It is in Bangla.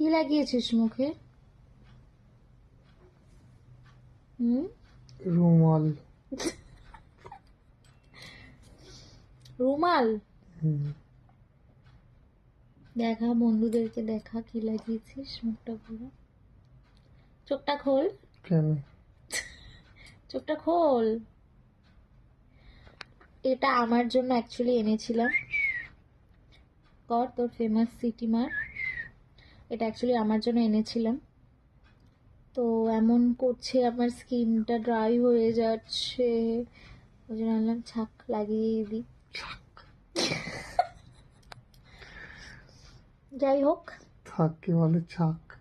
কি লাগিয়েছিস মুখে? রুমাল। রুমাল? দেখা বন্ধুদেরকে দেখা কি লাগিয়েছিস মুখটা পুরো। চোখটা খোল। কেন? চোখটা খোল। এটা আমার জন্য অ্যাকচুয়ালি এনেছিলাম। কর তোর ফেমাস সিটি মার। এটা অ্যাকচুয়ালি আমার জন্য এনেছিলাম। তো এমন করছে, আমার স্কিনটা ড্রাই হয়ে যাচ্ছে, ওই জন্য আনলাম ছাক লাগিয়ে দিই। যাই হোক, থাক, কি বলে ছাক?